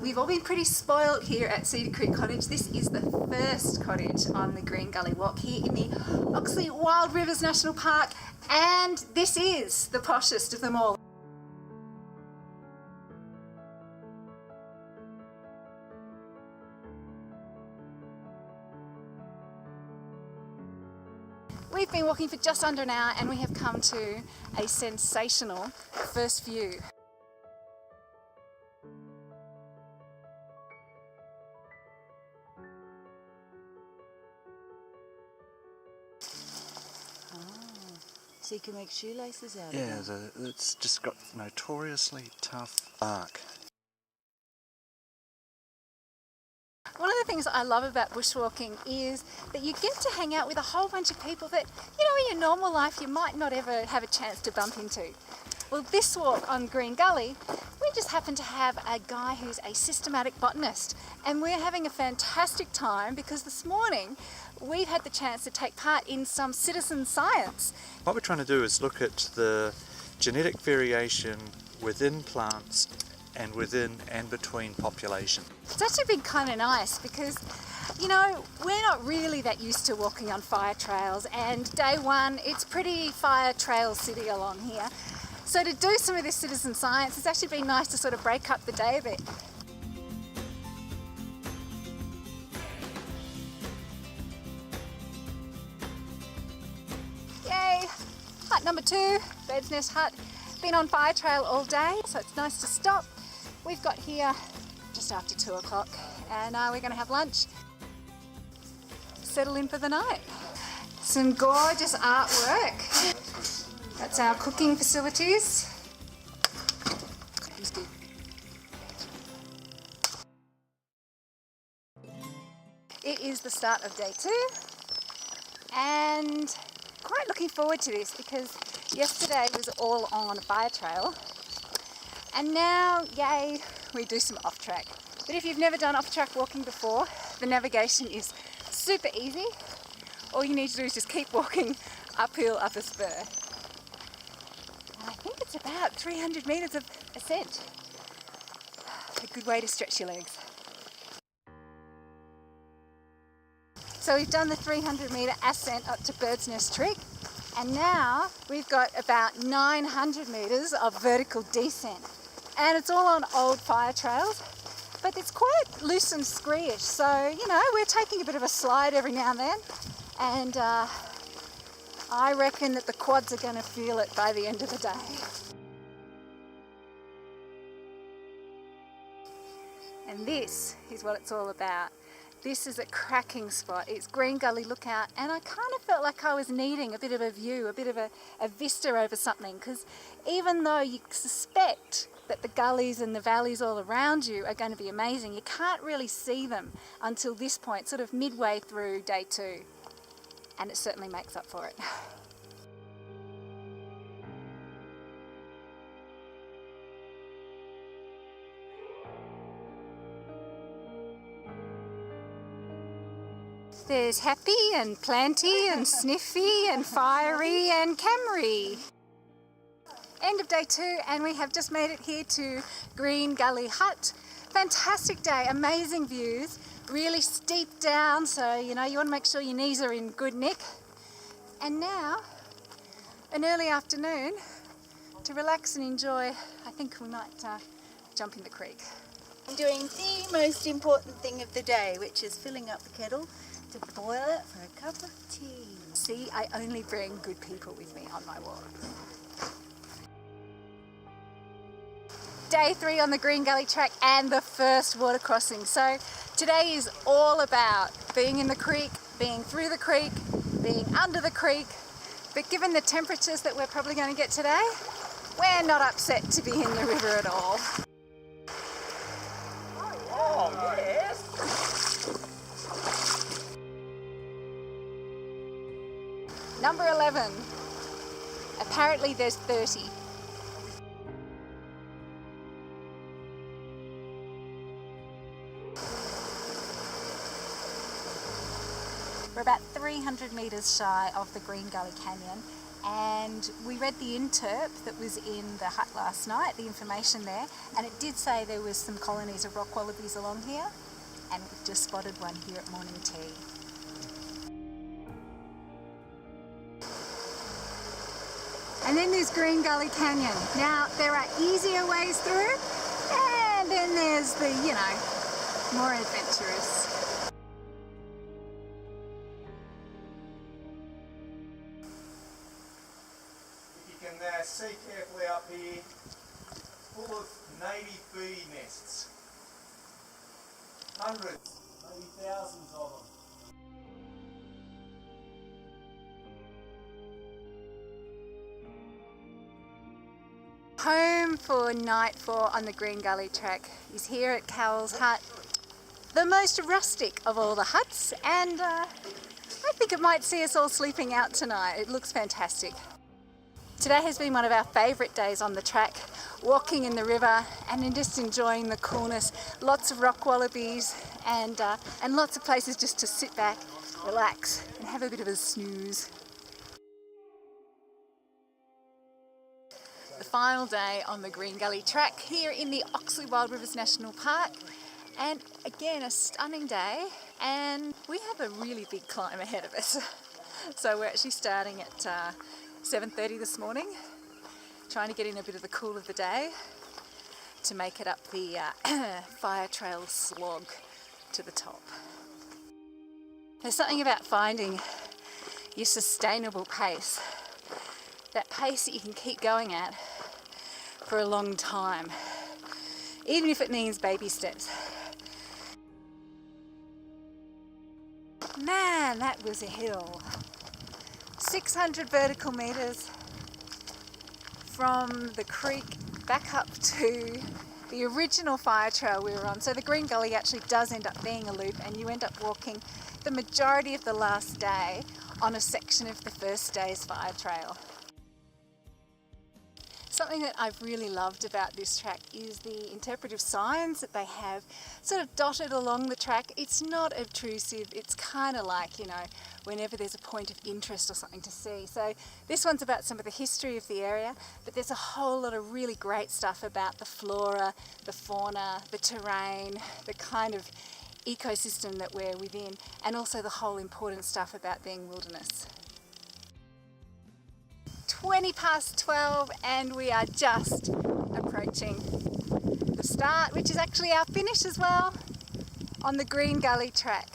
We've all been pretty spoiled here at Cedar Creek Cottage. This is the first cottage on the Green Gully Walk here in the Oxley Wild Rivers National Park, and this is the poshest of them all. We've been walking for just under an hour and we have come to a sensational first view. So you can make shoelaces out of it? Yeah, it's just got notoriously tough bark. One of the things I love about bushwalking is that you get to hang out with a whole bunch of people that, you know, in your normal life you might not ever have a chance to bump into. Well, this walk on Green Gully, we just happen to have a guy who's a systematic botanist, and we're having a fantastic time because this morning we've had the chance to take part in some citizen science. What we're trying to do is look at the genetic variation within plants and within and between population. It's actually been kind of nice because, you know, we're not really that used to walking on fire trails, and day one it's pretty fire trail city along here. So to do some of this citizen science, it's actually been nice to sort of break up the day a bit. Yay! Hut number 2, Bird's Nest Hut. Been on fire trail all day, so it's nice to stop. We've got here just after 2 o'clock and we're going to have lunch. Settle in for the night. Some gorgeous artwork. That's our cooking facilities. It is the start of day 2 and quite looking forward to this because yesterday was all on a fire trail and now, yay, we do some off-track. But if you've never done off-track walking before, the navigation is super easy. All you need to do is just keep walking uphill up a spur. I think it's about 300 metres of ascent. A good way to stretch your legs. So we've done the 300 metre ascent up to Bird's Nest Creek, and now we've got about 900 metres of vertical descent. And it's all on old fire trails, but it's quite loose and scree-ish, so, you know, we're taking a bit of a slide every now and then, and I reckon that the quads are going to feel it by the end of the day. And this is what it's all about. This is a cracking spot. It's Green Gully Lookout, and I kind of felt like I was needing a bit of a view, a bit of a vista over something, because even though you suspect that the gullies and the valleys all around you are going to be amazing, you can't really see them until this point, sort of midway through day 2. And it certainly makes up for it. There's Happy and Planty and Sniffy and Fiery and Camry. End of day 2 and we have just made it here to Green Gully Hut. Fantastic day, amazing views, really steep down, so you know you want to make sure your knees are in good nick. And now, an early afternoon to relax and enjoy. I think we might jump in the creek. I'm doing the most important thing of the day, which is filling up the kettle to boil it for a cup of tea. See, I only bring good people with me on my walk. Day 3 on the Green Gully track and the first water crossing. So today is all about being in the creek, being through the creek, being under the creek. But given the temperatures that we're probably going to get today, we're not upset to be in the river at all. Oh, yes! Number 11. Apparently there's 30. We're about 300 metres shy of the Green Gully Canyon, and we read the interp that was in the hut last night, the information there, and it did say there was some colonies of rock wallabies along here, and we've just spotted one here at morning tea. And then there's Green Gully Canyon. Now there are easier ways through, and then there's the, you know, more adventurous. You can see carefully up here, full of native bee nests. Hundreds, maybe thousands of them. Home for night 4 on the Green Gully Track is here at Cowell's Hut, the most rustic of all the huts, and I think it might see us all sleeping out tonight. It looks fantastic. Today has been one of our favourite days on the track, walking in the river and then just enjoying the coolness. Lots of rock wallabies and lots of places just to sit back, relax and have a bit of a snooze. The final day on the Green Gully Track here in the Oxley Wild Rivers National Park, and again a stunning day, and we have a really big climb ahead of us. So we're actually starting at 7:30 this morning, trying to get in a bit of the cool of the day to make it up the fire trail slog to the top. There's something about finding your sustainable pace, that pace that you can keep going at for a long time, even if it means baby steps. Man, that was a hill. 600 vertical metres from the creek back up to the original fire trail we were on. So the Green Gully actually does end up being a loop, and you end up walking the majority of the last day on a section of the first day's fire trail. Something that I've really loved about this track is the interpretive signs that they have sort of dotted along the track. It's not obtrusive, it's kind of like, you know, whenever there's a point of interest or something to see. So this one's about some of the history of the area, but there's a whole lot of really great stuff about the flora, the fauna, the terrain, the kind of ecosystem that we're within, and also the whole important stuff about being wilderness. 20 past 12 and we are just approaching the start, which is actually our finish as well, on the Green Gully Track.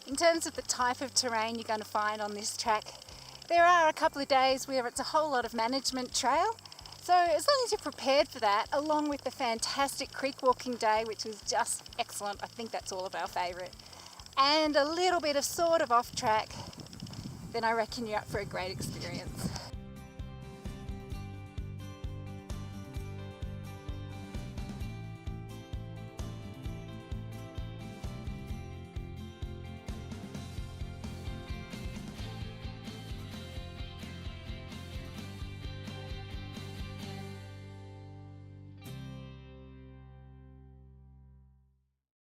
In terms of the type of terrain you're going to find on this track, there are a couple of days where it's a whole lot of management trail. So as long as you're prepared for that, along with the fantastic creek walking day, which was just excellent, I think that's all of our favourite, and a little bit of sort of off track, then I reckon you're up for a great experience.